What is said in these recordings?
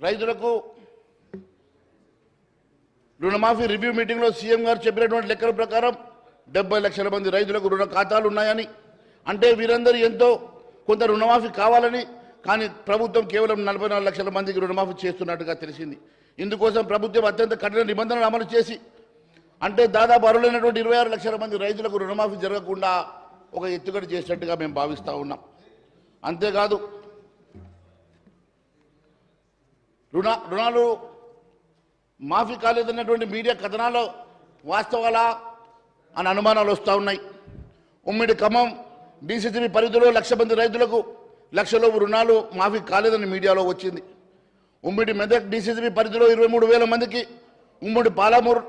రైతులకు రుణమాఫీ రివ్యూ మీటింగ్లో సీఎం గారు చెప్పినటువంటి లెక్కల ప్రకారం 70 లక్షల మంది రైతులకు రుణ ఖాతాలు ఉన్నాయని, అంటే వీరందరూ ఎంతో కొంత రుణమాఫీ కావాలని, కానీ ప్రభుత్వం కేవలం 44 లక్షల మందికి రుణమాఫీ చేస్తున్నట్టుగా తెలిసింది. ఇందుకోసం ప్రభుత్వం అత్యంత కఠిన నిబంధనలు అమలు చేసి, అంటే దాదాపు అర్హులైనటువంటి 26 లక్షల మంది రైతులకు రుణమాఫీ జరగకుండా ఒక ఎత్తుగడ చేసినట్టుగా మేము భావిస్తూ ఉన్నాం. అంతేకాదు రుణాలు మాఫీ కాలేదన్నటువంటి మీడియా కథనాలు వాస్తవాలా అని అనుమానాలు వస్తూ ఉన్నాయి. ఉమ్మడి ఖమ్మం డీసీసీబీ పరిధిలో 1,00,000 మంది రైతులకు 1,00,000 రుణాలు మాఫీ కాలేదని మీడియాలో వచ్చింది. ఉమ్మడి మెదక్ డీసీసీబీ పరిధిలో 23,000 మందికి, ఉమ్మడి పాలమూరు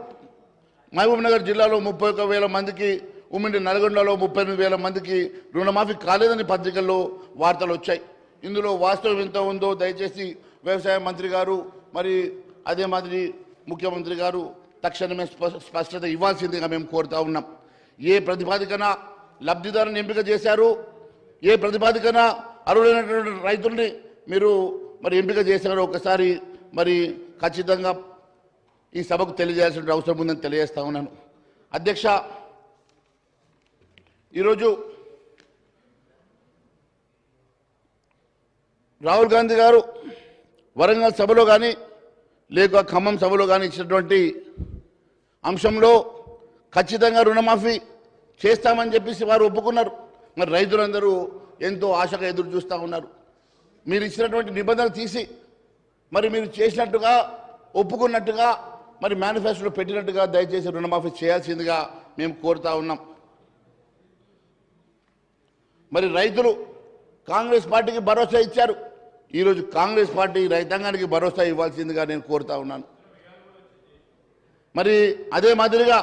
మహబూబ్నగర్ జిల్లాలో 31,000 మందికి, ఉమ్మడి నల్గొండలో 38,000 మందికి రుణమాఫీ కాలేదని పత్రికల్లో వార్తలు వచ్చాయి. ఇందులో వాస్తవం ఎంత ఉందో దయచేసి వ్యవసాయ మంత్రి గారు మరి అదే మాదిరి ముఖ్యమంత్రి గారు తక్షణమే స్పష్టత ఇవ్వాల్సిందిగా మేము కోరుతా ఉన్నాం. ఏ ప్రతిపాదికన లబ్ధిదారుని ఎంపిక చేశారు, ఏ ప్రతిపాదికన అర్హులైనటువంటి రైతుల్ని మీరు మరి ఎంపిక చేశారో ఒకసారి మరి ఖచ్చితంగా ఈ సభకు తెలియజేయాల్సిన అవసరం ఉందని తెలియజేస్తా ఉన్నాను. అధ్యక్ష, ఈరోజు రాహుల్ గాంధీ గారు వరంగల్ సభలో కానీ లేక ఖమ్మం సభలో కానీ ఇచ్చినటువంటి అంశంలో ఖచ్చితంగా రుణమాఫీ చేస్తామని చెప్పేసి వారు ఒప్పుకున్నారు. మరి రైతులందరూ ఎంతో ఆశగా ఎదురు చూస్తూ ఉన్నారు. మీరు ఇచ్చినటువంటి నిబంధనలు తీసి మరి మీరు చేసినట్టుగా ఒప్పుకున్నట్టుగా మరి మేనిఫెస్టోలో పెట్టినట్టుగా దయచేసి రుణమాఫీ చేయాల్సిందిగా మేము కోరుతా ఉన్నాం. మరి రైతులు కాంగ్రెస్ పార్టీకి భరోసా ఇచ్చారు. ఈరోజు కాంగ్రెస్ పార్టీ రైతాంగానికి భరోసా ఇవ్వాల్సిందిగా నేను కోరుతా ఉన్నాను. మరి అదే మాదిరిగా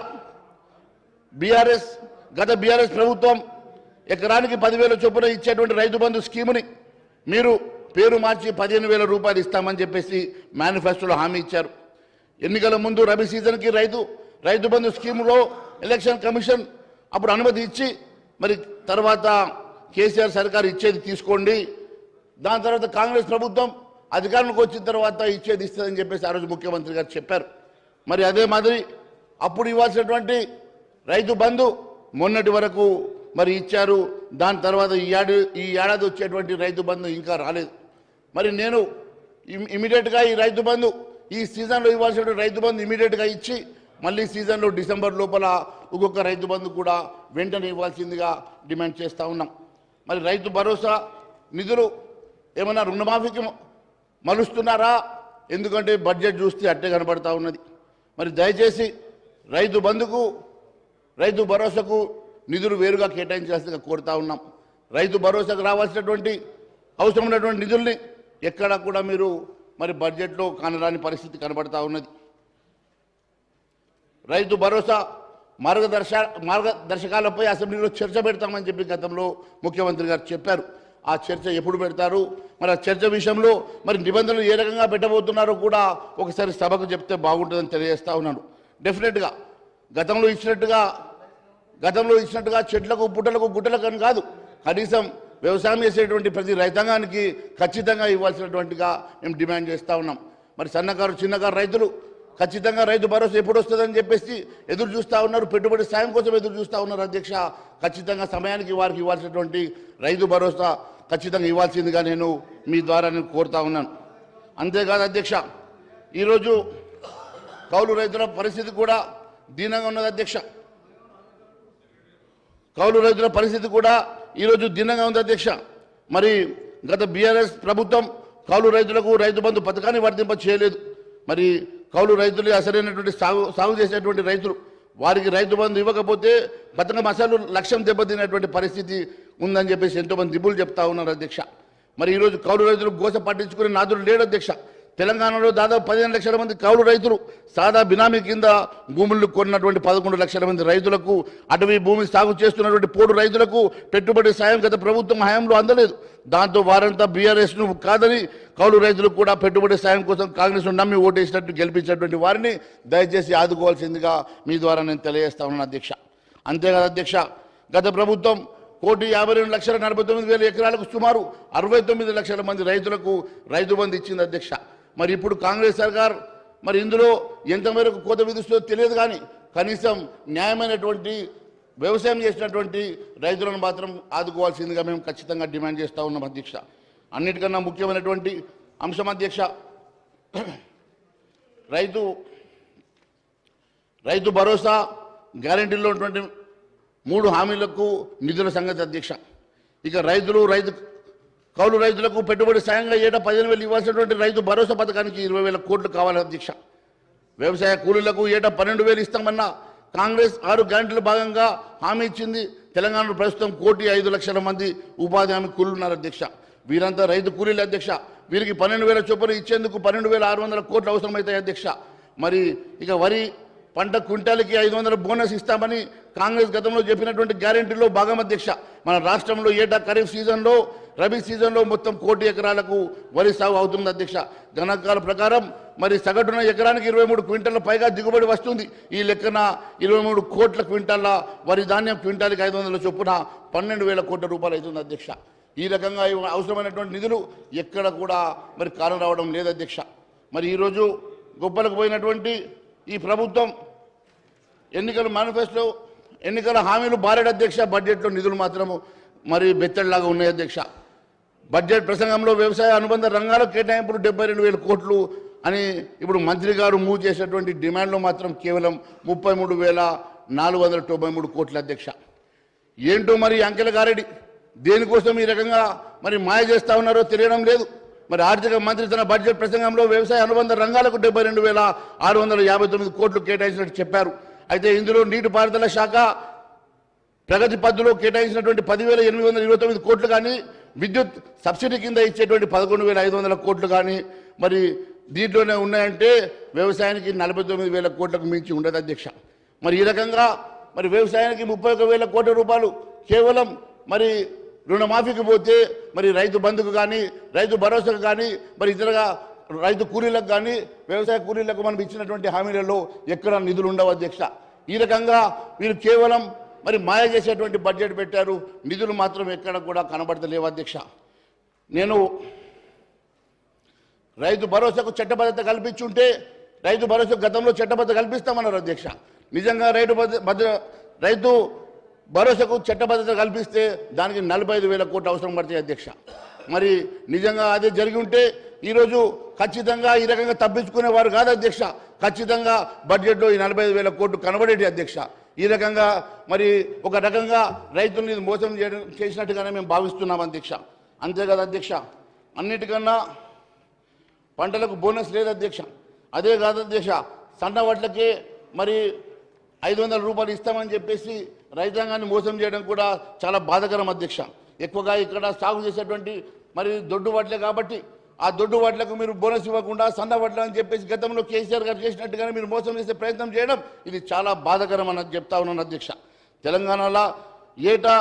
గత బీఆర్ఎస్ ప్రభుత్వం ఎకరానికి 10,000 చొప్పున ఇచ్చేటువంటి రైతు బంధు స్కీముని మీరు పేరు మార్చి 15,000 రూపాయలు ఇస్తామని చెప్పేసి మేనిఫెస్టోలో హామీ ఇచ్చారు. ఎన్నికల ముందు రబీ సీజన్కి రైతు బంధు స్కీములో ఎలక్షన్ కమిషన్ అప్పుడు అనుమతి ఇచ్చి మరి తర్వాత కేసీఆర్ సర్కారు ఇచ్చేది తీసుకోండి, దాని తర్వాత కాంగ్రెస్ ప్రభుత్వం అధికారంలోకి వచ్చిన తర్వాత ఇచ్చేది ఇస్తుందని చెప్పేసి ఆ రోజు ముఖ్యమంత్రి గారు చెప్పారు. మరి అదే మాదిరి అప్పుడు ఇవ్వాల్సినటువంటి రైతు బంధు మొన్నటి వరకు మరి ఇచ్చారు. దాని తర్వాత ఈ ఏడాది వచ్చేటువంటి రైతు బంధు ఇంకా రాలేదు. మరి నేను ఇమీడియట్గా ఈ రైతు బంధు ఈ సీజన్లో ఇవ్వాల్సినటువంటి రైతు బంధు ఇమీడియట్గా ఇచ్చి మళ్ళీ సీజన్లో డిసెంబర్ లోపల ఒక్కొక్క రైతు బంధు కూడా వెంటనే ఇవ్వాల్సిందిగా డిమాండ్ చేస్తూ ఉన్నాం. మరి రైతు భరోసా నిధులు ఏమన్నా రుణమాఫీకి మలుస్తున్నారా? ఎందుకంటే బడ్జెట్ చూస్తే అట్టే కనబడతా ఉన్నది. మరి దయచేసి రైతు బంధుకు రైతు భరోసాకు నిధులు వేరుగా కేటాయించాల్సిందిగా కోరుతా ఉన్నాం. రైతు భరోసాకు రావాల్సినటువంటి అవసరమైనటువంటి నిధుల్ని ఎక్కడా కూడా మీరు మరి బడ్జెట్లో కానరాని పరిస్థితి కనబడతా ఉన్నది. రైతు భరోసా మార్గదర్శకాలపై అసెంబ్లీలో చర్చ పెడతామని చెప్పి గతంలో ముఖ్యమంత్రి గారు చెప్పారు. ఆ చర్చ ఎప్పుడు పెడతారు? మరి ఆ చర్చ విషయంలో మరి నిబంధనలు ఏ రకంగా పెట్టబోతున్నారో కూడా ఒకసారి సభకు చెప్తే బాగుంటుందని తెలియజేస్తా ఉన్నాను. డెఫినెట్గా గతంలో ఇచ్చినట్టుగా చెట్లకు పుట్టలకు గుట్టలకు అని కాదు, కనీసం వ్యవసాయం చేసేటువంటి ప్రతి రైతాంగానికి ఖచ్చితంగా ఇవ్వాల్సినటువంటిగా మేము డిమాండ్ చేస్తూ ఉన్నాం. మరి సన్నకారు చిన్నకారు రైతులు ఖచ్చితంగా రైతు భరోసా ఎప్పుడు వస్తుందని చెప్పేసి ఎదురు చూస్తూ ఉన్నారు, పెట్టుబడి సాయం కోసం ఎదురు చూస్తూ ఉన్నారు. అధ్యక్ష, ఖచ్చితంగా సమయానికి వారికి ఇవ్వాల్సినటువంటి రైతు భరోసా ఖచ్చితంగా ఇవ్వాల్సిందిగా నేను మీ ద్వారా నేను కోరుతా ఉన్నాను. అంతేకాదు అధ్యక్ష, ఈరోజు కౌలు రైతుల పరిస్థితి కూడా దీనంగా ఉన్నది. అధ్యక్ష, కౌలు రైతుల పరిస్థితి కూడా ఈరోజు దీనంగా ఉంది. అధ్యక్ష, మరి గత బీఆర్ఎస్ ప్రభుత్వం కౌలు రైతులకు రైతు బంధు పథకాన్ని వర్తింప చేయలేదు. మరి కౌలు రైతులు అసలైనటువంటి సాగు చేసేటువంటి రైతులు వారికి రైతు బంధు ఇవ్వకపోతే పథకం అసలు లక్ష్యం దెబ్బతినేటువంటి పరిస్థితి ఉందని చెప్పేసి ఎంతోమంది దిబ్బులు చెప్తా ఉన్నారు. అధ్యక్ష, మరి ఈరోజు కౌలు రైతులు గోస పట్టించుకునే నాదుడు లేడు. అధ్యక్ష, తెలంగాణలో దాదాపు 15 లక్షల మంది కౌలు రైతులు సాదా బినామీ కింద భూములు కొన్నటువంటి 11 లక్షల మంది రైతులకు, అటవీ భూమి సాగు చేస్తున్నటువంటి పోడు రైతులకు పెట్టుబడి సాయం గత ప్రభుత్వం హయాంలో అందలేదు. దాంతో వారంతా బీఆర్ఎస్ను కాదని కౌలు రైతులకు కూడా పెట్టుబడి సాయం కోసం కాంగ్రెస్ను నమ్మి ఓటేసినట్టు గెలిపించినటువంటి వారిని దయచేసి ఆదుకోవాల్సిందిగా మీ ద్వారా నేను తెలియజేస్తా ఉన్నాను. అధ్యక్ష, అంతేకాదు అధ్యక్ష, గత ప్రభుత్వం 1,52,49,000 ఎకరాలకు సుమారు 69 లక్షల మంది రైతులకు రైతు బంధు ఇచ్చింది. అధ్యక్ష, మరి ఇప్పుడు కాంగ్రెస్ సర్కార్ మరి ఇందులో ఎంతమేరకు కోత విధిస్తుందో తెలియదు, కానీ కనీసం న్యాయమైనటువంటి వ్యవసాయం చేసినటువంటి రైతులను మాత్రం ఆదుకోవాల్సిందిగా మేము ఖచ్చితంగా డిమాండ్ చేస్తూ ఉన్నాం అధ్యక్ష. అన్నిటికన్నా ముఖ్యమైనటువంటి అంశం అధ్యక్ష, రైతు భరోసా గ్యారెంటీలో ఉన్నటువంటి 3 హామీలకు నిధుల సంగతి అధ్యక్ష. ఇక కౌలు రైతులకు పెట్టుబడి సాయంగా ఏటా 15,000 ఇవ్వాల్సినటువంటి రైతు భరోసా పథకానికి 20,000 కోట్లు కావాలి అధ్యక్ష. వ్యవసాయ కూలీలకు ఏటా 12,000 ఇస్తామన్న కాంగ్రెస్ 6 గ్యారెంటీల భాగంగా హామీ ఇచ్చింది. తెలంగాణలో ప్రస్తుతం 1,05,00,000 మంది ఉపాధి హామీ కూలీలు ఉన్నారు అధ్యక్ష. వీరంతా రైతు కూలీలు అధ్యక్ష. వీరికి 12,000 చొప్పున ఇచ్చేందుకు 12,600 కోట్లు అవసరమవుతాయి అధ్యక్ష. మరి ఇక వరి పంట క్వింటాల్కి 500 బోనస్ ఇస్తామని కాంగ్రెస్ గతంలో చెప్పినటువంటి గ్యారెంటీలో భాగం అధ్యక్ష. మన రాష్ట్రంలో ఏటా ఖరీఫ్ సీజన్లో రబీ సీజన్లో మొత్తం 1,00,00,000 ఎకరాలకు వరి సాగు అవుతుంది అధ్యక్ష. గణాంకాల ప్రకారం మరి సగటున ఎకరానికి 23 క్వింటాల పైగా దిగుబడి వస్తుంది. ఈ లెక్కన 23 కోట్ల క్వింటాల వరి ధాన్యం క్వింటాల్కి 500 చొప్పున 12,000 కోట్ల రూపాయలు అవుతుంది అధ్యక్ష. ఈ రకంగా అవసరమైనటువంటి నిధులు ఎక్కడ కూడా మరి కారణం రావడం లేదు అధ్యక్ష. మరి ఈరోజు గొప్పలకు పోయినటువంటి ఈ ప్రభుత్వం ఎన్నికల మేనిఫెస్టో ఎన్నికల హామీలు బారెడు అధ్యక్ష. బడ్జెట్లో నిధులు మాత్రము మరి బెత్తడిలాగా ఉన్నాయి అధ్యక్ష. బడ్జెట్ ప్రసంగంలో వ్యవసాయ అనుబంధ రంగాలకు కేటాయింపులు 72,000 కోట్లు అని ఇప్పుడు మంత్రి గారు మూవ్ చేసేటువంటి డిమాండ్లో మాత్రం కేవలం 33,493 కోట్ల అధ్యక్ష. ఏంటో మరి అంకెల గారెడి దేనికోసం ఈ రకంగా మరి మాయ చేస్తూ ఉన్నారో తెలియడం లేదు. మరి ఆర్థిక మంత్రి తన బడ్జెట్ ప్రసంగంలో వ్యవసాయ అనుబంధ రంగాలకు 72,659 కోట్లు కేటాయించినట్టు చెప్పారు. అయితే ఇందులో నీటిపారుదల శాఖ ప్రగతి పద్ధతిలో కేటాయించినటువంటి 10,829 కోట్లు కానీ, విద్యుత్ సబ్సిడీ కింద ఇచ్చేటువంటి 11,500 కోట్లు కానీ మరి దీంట్లోనే ఉన్నాయంటే వ్యవసాయానికి 49,000 కోట్లకు మించి ఉండదు అధ్యక్ష. మరి ఈ రకంగా మరి వ్యవసాయానికి 31,000 కోట్ల రూపాయలు కేవలం మరి రుణమాఫీకి పోతే మరి రైతు బంధుకు కానీ రైతు భరోసాకు కానీ మరి ఇతరగా రైతు కూలీలకు కానీ వ్యవసాయ కూలీలకు మనం ఇచ్చినటువంటి హామీలలో ఎక్కడ నిధులు ఉండవు అధ్యక్ష. ఈ రకంగా వీరు కేవలం మరి మాయ చేసేటువంటి బడ్జెట్ పెట్టారు. నిధులు మాత్రం ఎక్కడ కూడా కనబడతలేవు అధ్యక్ష. నేను రైతు భరోసాకు చట్టబద్ధత కల్పించుంటే రైతు భరోసా గతంలో చట్టబద్ధత కల్పిస్తామన్నారు అధ్యక్ష. నిజంగా రైతు భరోసాకు చట్టబద్ధత కల్పిస్తే దానికి 45,000 కోట్లు అవసరం పడతాయి అధ్యక్ష. మరి నిజంగా అదే జరిగి ఉంటే ఈరోజు ఖచ్చితంగా ఈ రకంగా తప్పించుకునేవారు కాదు అధ్యక్ష. ఖచ్చితంగా బడ్జెట్లో ఈ 45,000 కోట్లు కనబడేటి అధ్యక్ష. ఈ రకంగా మరి ఒక రకంగా రైతుల్ని మోసం చేసినట్టుగానే మేము భావిస్తున్నాం అధ్యక్ష. అంతేకాదు అధ్యక్ష, అన్నిటికన్నా పంటలకు బోనస్ లేదు అధ్యక్ష. అదే కాదు అధ్యక్ష, సన్న వడ్లకే మరి 500 రూపాయలు ఇస్తామని చెప్పేసి రైతాంగాన్ని మోసం చేయడం కూడా చాలా బాధాకరం అధ్యక్ష. ఎక్కువగా ఇక్కడ సాగు చేసేటువంటి మరి దొడ్డు వడ్లే కాబట్టి ఆ దొడ్డు వడ్లకు మీరు బోనస్ ఇవ్వకుండా సన్న వడ్లు అని చెప్పేసి గతంలో కేసీఆర్ గారు చేసినట్టుగానే మీరు మోసం చేసే ప్రయత్నం చేయడం ఇది చాలా బాధాకరం అని చెప్తా ఉన్నాను అధ్యక్ష. తెలంగాణలో ఏటా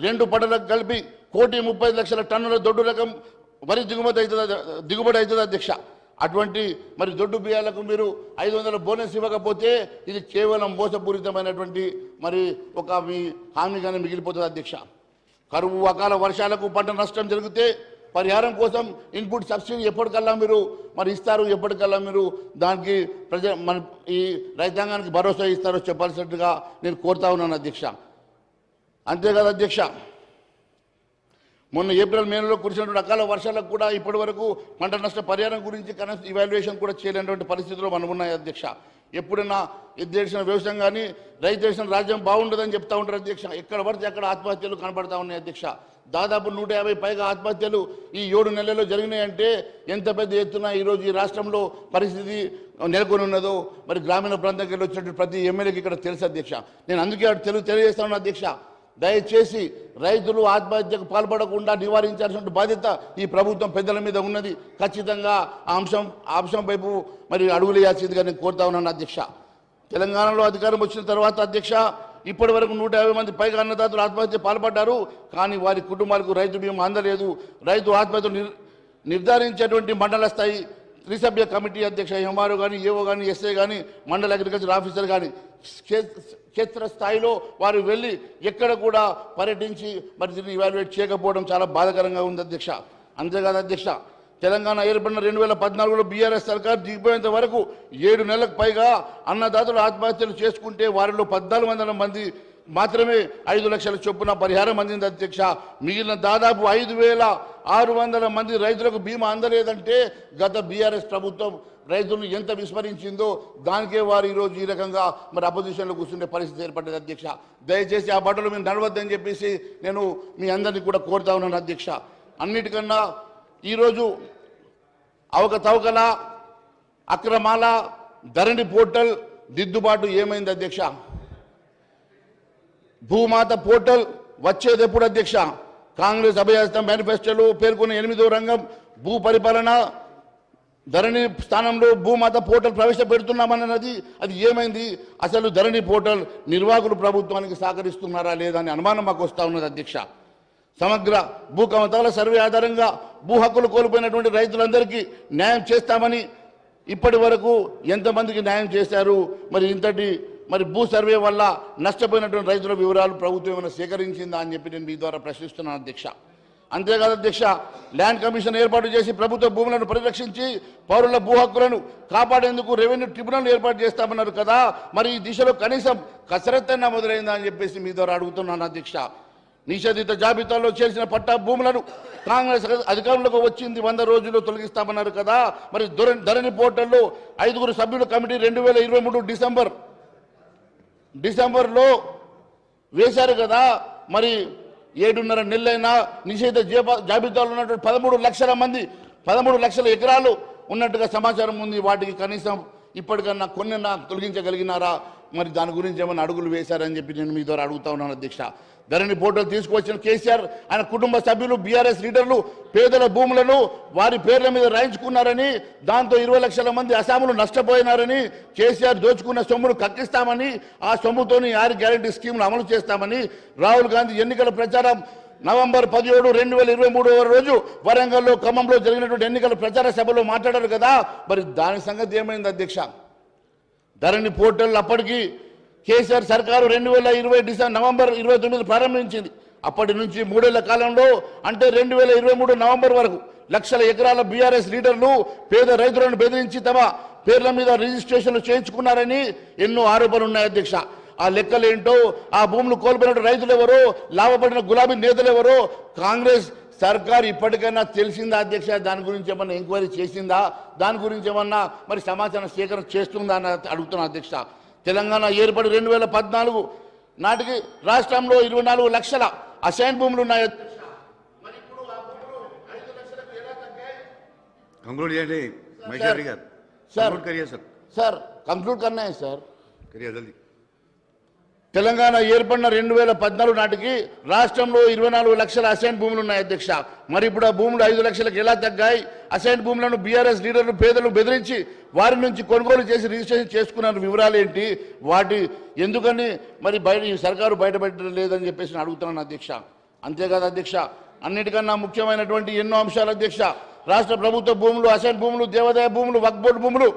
2 పంటలకు కలిపి 1,30,00,000 టన్నుల దొడ్డు రకం వరి దిగుబడి అవుతుంది అధ్యక్ష. అటువంటి మరి దొడ్డు బియ్యాలకు మీరు 500 బోనస్ ఇవ్వకపోతే ఇది కేవలం మోసపూరితమైనటువంటి మరి ఒక మీ హామీగానే మిగిలిపోతుంది అధ్యక్ష. కరువు అకాల వర్షాలకు పంట నష్టం జరిగితే పరిహారం కోసం ఇన్పుట్ సబ్సిడీ ఎప్పటికల్లా మీరు మరి ఇస్తారు, ఎప్పటికల్లా మీరు దానికి మన ఈ రైతాంగానికి భరోసా ఇస్తారో చెప్పాల్సినట్టుగా నేను కోరుతా ఉన్నాను అధ్యక్ష. అంతేకాదు అధ్యక్ష, మొన్న ఏప్రిల్ మేలో కురిసినటువంటి అకాల వర్షాలకు కూడా ఇప్పటి వరకు పంట నష్ట పరిహారం గురించి కనీస ఇవాల్యుయేషన్ కూడా చేయలేనటువంటి పరిస్థితుల్లో మనం ఉన్నాయి అధ్యక్ష. ఎప్పుడైనా ఎద్దేసిన వ్యవసాయం కానీ రైతు దేశం రాజ్యం బాగుండదని చెప్తా ఉంటారు అధ్యక్ష. ఎక్కడ పడితే అక్కడ ఆత్మహత్యలు కనబడతా ఉన్నాయి అధ్యక్ష. దాదాపు 150 పైగా ఆత్మహత్యలు ఈ 7 నెలల్లో జరిగినాయంటే ఎంత పెద్ద ఎత్తున ఈరోజు ఈ రాష్ట్రంలో పరిస్థితి నెలకొని ఉన్నదో మరి గ్రామీణ ప్రాంతానికి వెళ్ళి వచ్చినటువంటి ప్రతి ఎమ్మెల్యేకి ఇక్కడ తెలుసు అధ్యక్ష. నేను అందుకే తెలియజేస్తాను అధ్యక్ష, దయచేసి రైతులు ఆత్మహత్యకు పాల్పడకుండా నివారించాల్సిన బాధ్యత ఈ ప్రభుత్వం పెద్దల మీద ఉన్నది. ఖచ్చితంగా ఆ అంశం వైపు మరి అడుగులేయాల్సిందిగా నేను కోరుతా ఉన్నాను అధ్యక్ష. తెలంగాణలో అధికారం వచ్చిన తర్వాత అధ్యక్ష ఇప్పటి వరకు 150 మంది పైగా అన్నదాతలు ఆత్మహత్య పాల్పడ్డారు. కానీ వారి కుటుంబాలకు రైతు బీమా అందలేదు. రైతు ఆత్మహత్య నిర్ధారించేటువంటి మండల స్థాయి త్రిసభ్య కమిటీ అధ్యక్ష ఎంఆర్ఓ కానీ ఏఓ కానీ ఎస్ఐ కానీ మండల అగ్రికల్చర్ ఆఫీసర్ కానీ క్షేత్ర స్థాయిలో వారు వెళ్ళి ఎక్కడ కూడా పర్యటించి మరి దీన్ని ఇవాల్యుయేట్ చేయకపోవడం చాలా బాధాకరంగా ఉంది అధ్యక్ష. అంతేకాదు అధ్యక్ష, తెలంగాణ ఏర్పడిన 2014లో బీఆర్ఎస్ సర్కార్ దిగిపోయేంత వరకు 7 నెలలకు పైగా అన్నదాతలు ఆత్మహత్యలు చేసుకుంటే వారిలో 1400 మంది మాత్రమే 5 లక్షల చొప్పున పరిహారం అందింది అధ్యక్ష. మిగిలిన దాదాపు 5600 మంది రైతులకు బీమా అందలేదంటే గత బీఆర్ఎస్ ప్రభుత్వం రైతులను ఎంత విస్మరించిందో దానికే వారు ఈరోజు ఈ రకంగా మరి అపోజిషన్లో కూర్చునే పరిస్థితి ఏర్పడ్డది అధ్యక్ష. దయచేసి ఆ బట్టలు మీరు నడవద్దని చెప్పేసి నేను మీ అందరినీ కూడా కోరుతా ఉన్నాను అధ్యక్ష. అన్నిటికన్నా ఈరోజు అవకతవకల అక్రమాల ధరణి పోర్టల్ దిద్దుబాటు ఏమైంది అధ్యక్ష? భూమాత పోర్టల్ వచ్చేది ఎప్పుడు అధ్యక్ష? కాంగ్రెస్ అభయహస్తం మేనిఫెస్టోలో పేర్కొన్న 8వ రంగం భూ పరిపాలన ధరణి స్థానంలో భూమాత పోర్టల్ ప్రవేశపెడుతున్నామన్నది అది ఏమైంది? అసలు ధరణి పోర్టల్ నిర్వాహకులు ప్రభుత్వానికి సహకరిస్తున్నారా లేదా అని అనుమానం మాకు వస్తూ ఉన్నది అధ్యక్ష. సమగ్ర భూ కమతాల సర్వే ఆధారంగా భూ హక్కులు కోల్పోయినటువంటి రైతులందరికీ న్యాయం చేస్తామని ఇప్పటి వరకు ఎంతమందికి న్యాయం చేశారు? మరి భూ సర్వే వల్ల నష్టపోయినటువంటి రైతుల వివరాలు ప్రభుత్వం ఏమైనా సేకరించిందా అని చెప్పి నేను మీ ద్వారా ప్రశ్నిస్తున్నాను అధ్యక్ష. అంతేకాదు అధ్యక్ష, ల్యాండ్ కమిషన్ ఏర్పాటు చేసి ప్రభుత్వ భూములను పరిరక్షించి పౌరుల భూ హక్కులను కాపాడేందుకు రెవెన్యూ ట్రిబ్యునల్ ఏర్పాటు చేస్తామన్నారు కదా, మరి ఈ దిశలో కనీసం కసరత్తైనా మొదలైందా అని చెప్పేసి మీ ద్వారా అడుగుతున్నాను అధ్యక్ష. నిషేధిత జాబితాలో చేర్చిన పట్టా భూములను కాంగ్రెస్ అధికారంలోకి వచ్చింది 100 రోజుల్లో తొలగిస్తామన్నారు కదా, మరి ధరణి పోర్టల్లో 5 సభ్యుల కమిటీ 2023 డిసెంబర్లో వేశారు కదా, మరి 7.5 నెలలైనా నిషేధ జాబితాలో ఉన్నటువంటి 13 లక్షల ఎకరాలు ఉన్నట్టుగా సమాచారం ఉంది. వాటికి కనీసం ఇప్పటికన్నా కొన్ని తొలగించగలిగినారా? మరి దాని గురించి ఏమైనా అడుగులు వేశారని చెప్పి నేను మీ ద్వారా అడుగుతా ఉన్నాను అధ్యక్ష. ధరణి పోర్టల్ తీసుకువచ్చిన కేసీఆర్ ఆయన కుటుంబ సభ్యులు బీఆర్ఎస్ లీడర్లు పేదల భూములను వారి పేర్ల మీద రాయించుకున్నారని, దాంతో 20 లక్షల మంది అసాములు నష్టపోయినారని, కేసీఆర్ దోచుకున్న సొమ్మును కక్కిస్తామని, ఆ సొమ్ముతోని 6 గ్యారెంటీ స్కీములు అమలు చేస్తామని రాహుల్ గాంధీ ఎన్నికల ప్రచారం నవంబర్ 17, 2023 రోజు వరంగల్లో ఖమ్మంలో జరిగినటువంటి ఎన్నికల ప్రచార సభలో మాట్లాడారు కదా, మరి దాని సంగతి ఏమైంది అధ్యక్ష? ధరణి పోర్టల్ అప్పటికి కేసీఆర్ సర్కారు 2020 నవంబర్ 29 ప్రారంభించింది. అప్పటి నుంచి 3 ఏళ్ల కాలంలో అంటే 2023 నవంబర్ వరకు లక్షల ఎకరాల బీఆర్ఎస్ లీడర్లు పేద రైతులను బెదిరించి తమ పేర్ల మీద రిజిస్ట్రేషన్లు చేయించుకున్నారని ఎన్నో ఆరోపణలు ఉన్నాయి అధ్యక్ష. ఆ లెక్కలేంటో, ఆ భూములు కోల్పోయిన రైతులు ఎవరో, లాభపడిన గులాబీ నేతలు ఎవరో కాంగ్రెస్ సర్కార్ ఇప్పటికైనా తెలిసిందా అధ్యక్ష? దాని గురించి ఏమన్నా ఎంక్వైరీ చేసిందా? దాని గురించి ఏమన్నా మరి సమాచారం సేకరణ చేస్తుందా అని అడుగుతున్నా అధ్యక్ష. తెలంగాణ ఏర్పడి 2014 నాటికి రాష్ట్రంలో 24 లక్షల అసైన్ భూములు ఉన్నాయి. సార్ కంక్లూడ్ కన్నా సార్ తెలంగాణ ఏర్పడిన 2014 నాటికి రాష్ట్రంలో 24 లక్షల అసైన్ భూములు ఉన్నాయి అధ్యక్ష. మరి ఇప్పుడు ఆ భూములు 5 లక్షలకు ఎలా తగ్గాయి? అసైన్ భూములను బీఆర్ఎస్ లీడర్లు పేదలు బెదిరించి వారి నుంచి కొనుగోలు చేసి రిజిస్ట్రేషన్ చేసుకున్న వివరాలు ఏంటి? వాటి ఎందుకని మరి ఈ సర్కారు బయటపెట్టడం లేదని చెప్పేసి నేను అడుగుతున్నాను అధ్యక్ష. అంతేకాదు అధ్యక్ష, అన్నిటికన్నా ముఖ్యమైనటువంటి ఎన్నో అంశాలు అధ్యక్ష. రాష్ట్ర ప్రభుత్వ భూములు, అసైన్ భూములు, దేవాదాయ భూములు, వక్ఫ్ బోర్డు భూములు,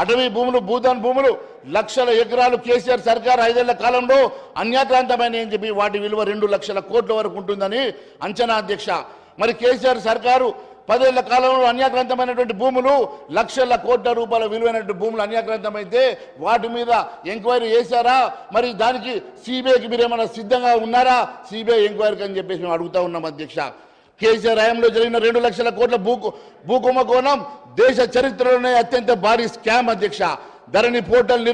అటవీ భూములు, భూదాన్ భూములు లక్షల ఎకరాలు కేసీఆర్ సర్కార్ 5 ఏళ్ల కాలంలో అన్యాక్రాంతమైన అని చెప్పి వాటి విలువ 2 లక్షల కోట్ల వరకు ఉంటుందని అంచనా అధ్యక్ష. మరి కేసీఆర్ సర్కారు 10 ఏళ్ల కాలంలో అన్యాక్రాంతమైనటువంటి భూములు లక్షల కోట్ల రూపాయల విలువైనటువంటి భూములు అన్యాక్రాంతమైతే వాటి మీద ఎంక్వైరీ చేశారా? మరి దానికి సిబిఐకి మీరు ఏమైనా సిద్ధంగా ఉన్నారా? సిబిఐ ఎంక్వైరీకి అని చెప్పేసి మేము అడుగుతా ఉన్నాం అధ్యక్ష. కేసీఆర్ హయాంలో జరిగిన 2 లక్షల కోట్ల భూకుంభకోణం దేశ చరిత్రలోనే అత్యంత భారీ స్కామ్ అధ్యక్ష. ధరణి పోర్టల్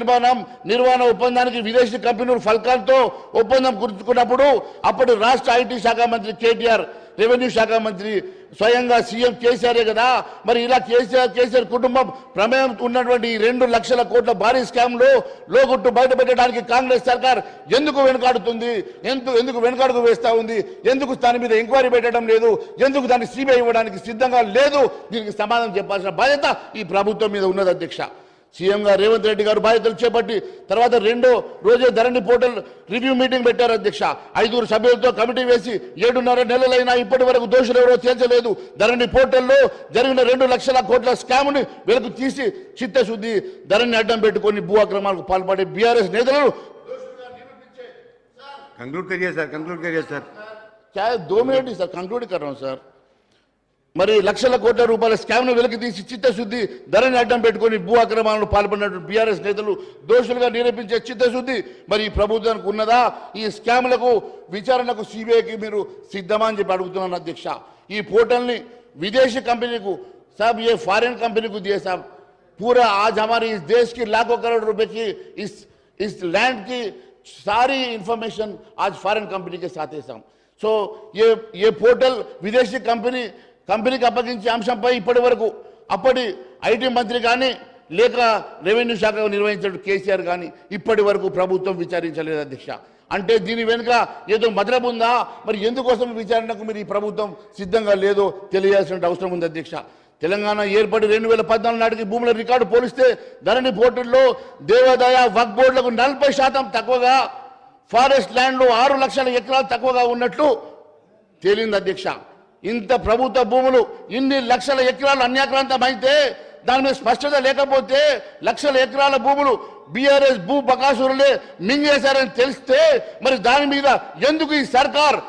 నిర్వహణ ఒప్పందానికి విదేశీ కంపెనీలు ఫల్కాన్తో ఒప్పందం కుదుర్చుకున్నప్పుడు అప్పటి రాష్ట్ర ఐటీ శాఖ మంత్రి కేటీఆర్, రెవెన్యూ శాఖ మంత్రి స్వయంగా సీఎం కేసీఆరే కదా. మరి ఇలా కేసీఆర్ కుటుంబం ప్రమేయం ఉన్నటువంటి 2 లక్షల కోట్ల భారీ స్కామ్లో లోగుట్టు బయటపెట్టడానికి కాంగ్రెస్ సర్కార్ ఎందుకు వెనుకాడుతుంది? ఎందుకు వెనుకాడుకు వేస్తా ఉంది? ఎందుకు దాని మీద ఎంక్వైరీ పెట్టడం లేదు? ఎందుకు దాన్ని సిబిఐ ఇవ్వడానికి సిద్ధంగా లేదు? దీనికి సమాధానం చెప్పాల్సిన బాధ్యత ఈ ప్రభుత్వం మీద ఉన్నది అధ్యక్ష. సీఎంగా రేవంత్ రెడ్డి గారు బాధ్యతలు చేపట్టి తర్వాత 2వ రోజే ధరణి పోర్టల్ రివ్యూ మీటింగ్ పెట్టారు అధ్యక్ష. 5 సభ్యులతో కమిటీ వేసి 7.5 నెలలైనా ఇప్పటి వరకు దోషులు ఎవరో తేల్చలేదు. ధరణి పోర్టల్లో జరిగిన 2 లక్షల కోట్ల స్కామ్ని వెలుగు తీసి చిత్తశుద్ధి ధరణి అడ్డం పెట్టుకొని భూ అక్రమాలకు పాల్పడే బీఆర్ఎస్ నేతలను कंक्लूड करिए सर, कंक्लूड करिए सर. क्या 2 मिनट ही सर कंक्लूड कर रहा हूं सर. మరి లక్షల కోట్ల రూపాయల స్కామ్ను వెలికి తీసి చిత్తశుద్ధి ధరని అడ్డం పెట్టుకొని భూ అక్రమాలను పాల్పడినటువంటి బీఆర్ఎస్ నేతలు దోషులుగా నిరూపించే చిత్తశుద్ధి మరి ఈ ప్రభుత్వానికి ఉన్నదా? ఈ స్కామ్లకు విచారణకు సిబిఐకి మీరు సిద్ధమా అని చెప్పి అడుగుతున్నాను అధ్యక్ష। ఈ పోర్టల్ని विदेशी कंपनी को साहब ये फॉरेन कंपनी को दिए साहब, पूरा आज हमारे इस देश की लाखों करोड़ रुपए की इस लैंड की सारी इंफॉर्मेशन आज फॉरेन कंपनी के साथ है साहब। सो ये पोर्टल विदेशी कंपनीకి అప్పగించే అంశంపై ఇప్పటి వరకు అప్పటి ఐటీ మంత్రి కానీ లేక రెవెన్యూ శాఖ నిర్వహించిన కేసీఆర్ కానీ ఇప్పటి వరకు ప్రభుత్వం విచారించలేదు అధ్యక్ష। అంటే దీని వెనుక ఏదో మతలబు ఉందా? మరి ఎందుకోసం విచారణకు మీరు ఈ ప్రభుత్వం సిద్ధంగా లేదో తెలియాల్సిన అవసరం ఉంది అధ్యక్ష। తెలంగాణ ఏర్పడి 2014 నాటికి భూముల రికార్డు పోలిస్తే ధరణి పోర్టల్లో దేవాదాయ వక్ఫ్ బోర్డులకు 40% తక్కువగా, ఫారెస్ట్ ల్యాండ్లో 6 లక్షల ఎకరాలు తక్కువగా ఉన్నట్లు తేలింది అధ్యక్ష। ఇంత ప్రభుత్వ భూములు ఇన్ని లక్షల ఎకరాలు అన్యాక్రాంతమైతే దాని మీద స్పష్టత లేకపోతే లక్షల ఎకరాల భూములు బీఆర్ఎస్ భూ బకాసురులే మింగేశారని తెలిస్తే మరి దాని మీద ఎందుకు ఈ సర్కార్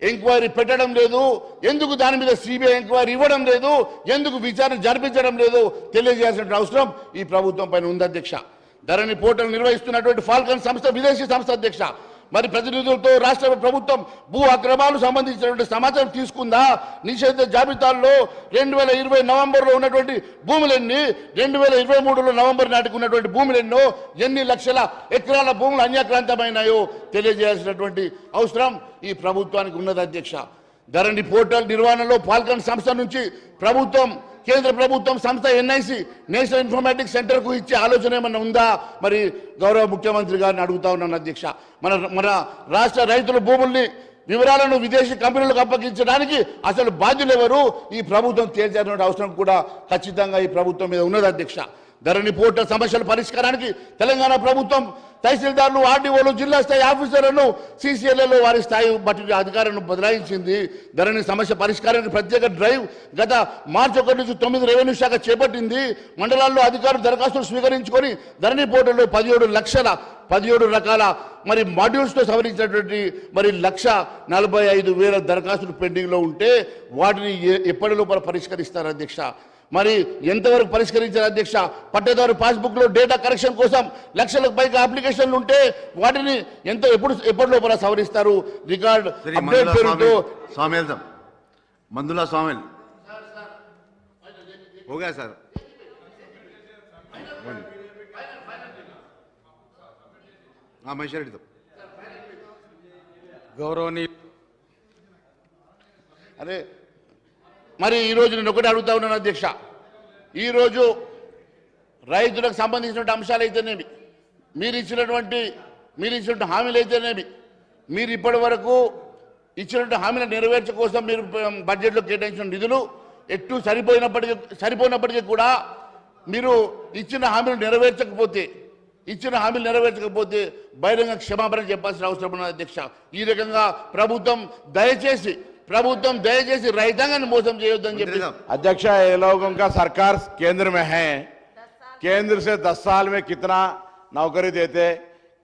ఎంక్వైరీ పెట్టడం లేదు? ఎందుకు దాని మీద సిబిఐ ఎంక్వైరీ ఇవ్వడం లేదు? ఎందుకు విచారణ జరిపించడం లేదు? తెలియజేయాల్సిన అవసరం ఈ ప్రభుత్వం పైన ఉంది అధ్యక్ష। ధరణి పోర్టల్ నిర్వహిస్తున్నటువంటి ఫాల్కన్ సంస్థ విదేశీ సంస్థ అధ్యక్ష। మరి ప్రతినిధులతో రాష్ట్ర ప్రభుత్వం భూ అక్రమాలకు సంబంధించినటువంటి సమాచారం తీసుకుందా? నిషేధ జాబితాల్లో 2020 నవంబర్లో ఉన్నటువంటి భూములెన్ని, 2023లో నవంబర్ నాటికి ఉన్నటువంటి భూములెన్నో, ఎన్ని లక్షల ఎకరాల భూములు అన్యాక్రాంతమైనాయో తెలియజేయాల్సినటువంటి అవసరం ఈ ప్రభుత్వానికి ఉన్నది అధ్యక్ష। ధరణి పోర్టల్ నిర్వహణలో ఫాల్కన్ సంస్థ నుంచి ప్రభుత్వం, కేంద్ర ప్రభుత్వం సంస్థ ఎన్ఐసి నేషనల్ ఇన్ఫర్మేటిక్స్ సెంటర్ కు ఇచ్చే ఆలోచన ఏమన్నా ఉందా? మరి గౌరవ ముఖ్యమంత్రి గారిని అడుగుతా ఉన్నాను అధ్యక్ష। మన రాష్ట్ర రైతుల భూముల్ని వివరాలను విదేశీ కంపెనీలకు అప్పగించడానికి అసలు బాధ్యులు ఎవరు? ఈ ప్రభుత్వం తేల్చాల్సిన అవసరం కూడా ఖచ్చితంగా ఈ ప్రభుత్వం మీద ఉన్నది అధ్యక్ష। ధరణి పోర్టల్ సమస్యల పరిష్కారానికి తెలంగాణ ప్రభుత్వం తహసీల్దార్లు, ఆర్డీఓలు, జిల్లా స్థాయి ఆఫీసర్లను సీసీఎల్ఏలో వారి స్థాయి బట్టి అధికారులను బదలాయించింది। ధరణి సమస్య పరిష్కారానికి ప్రత్యేక డ్రైవ్ గత మార్చి 1 నుంచి 9 రెవెన్యూ శాఖ చేపట్టింది। మండలాల్లో అధికారులు దరఖాస్తులు స్వీకరించుకొని ధరణి పోర్టల్లో 17 రకాల మరి మాడ్యూల్స్తో సవరించినటువంటి మరి 1,45,000 దరఖాస్తులు పెండింగ్లో ఉంటే వాటిని ఎప్పటి లోపల పరిష్కరిస్తారు అధ్యక్ష? మరి ఎంతవరకు పరిష్కరించారు అధ్యక్ష? పట్టేదారు పాస్బుక్ లో డేటా కరెక్షన్ కోసం లక్షలకు పైగా అప్లికేషన్లు ఉంటే వాటిని ఎప్పటి లోపల సవరిస్తారు? రికార్డ్ అప్డేట్ పేరుతో మందులా స్వామిల్ हो गया सर। हाँ मैं शेयर गौरवनीय అరే మరి ఈ రోజు నేను ఒకటి అడుగుతా ఉన్నాను అధ్యక్ష। ఈ రోజు రైతులకు సంబంధించిన అంశాలు అయితేనేమి, మీరు ఇచ్చినటువంటి హామీలు అయితేనేమి, మీరు ఇప్పటి వరకు ఇచ్చినటువంటి హామీలను నెరవేర్చ కోసం మీరు బడ్జెట్లో కేటాయించిన నిధులు ఎట్టు సరిపోయినప్పటికీ కూడా మీరు ఇచ్చిన హామీలు నెరవేర్చకపోతే బహిరంగ క్షమాపణ చెప్పాల్సిన అవసరం ఉన్నది అధ్యక్ష। ఈ రకంగా ప్రభుత్వం దయచేసి రైతాంగాన్ని మోసం చేయొద్దని చెప్పి अध्यक्ष ये लोगों का सरकार केंद्र में है, केंद्र से 10 साल में कितना नौकरी देते